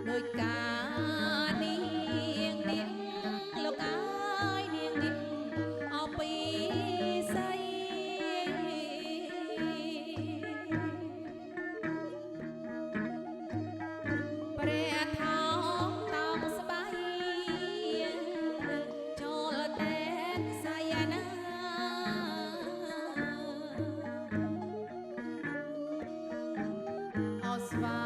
ដោយការនាងលោកអើយនាងនេះអោពីស្អីព្រះថោងតោងស្បៃចូលតែនសាយណាអស្វា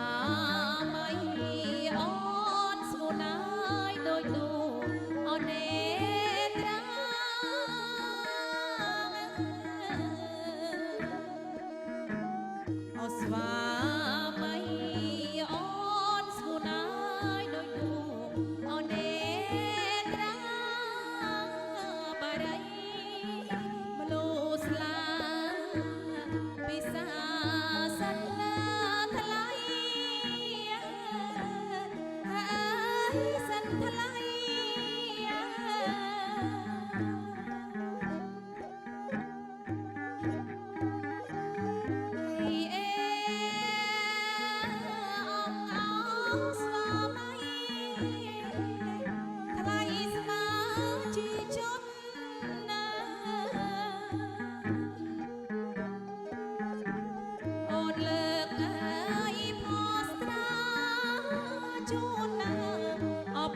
ស្វាមីអូនស្គូណាយដូចទូអូនទេត្រាបារីមលូស្លាពិសាសិនឡាថ្លៃហើយសិនថ្លៃ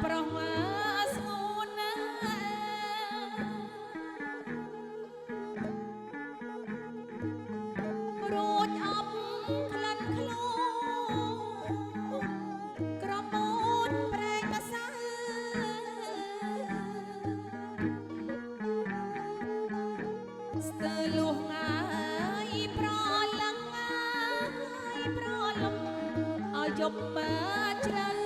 ប្រោះមកស្ងួនណារួចអប់ក្លិនខ្លួនក្រមូនប្រែកបសាស្ទើលួងងាយប្រលឹងងាយប្រលំឲ្យយប់បើជ្រៅ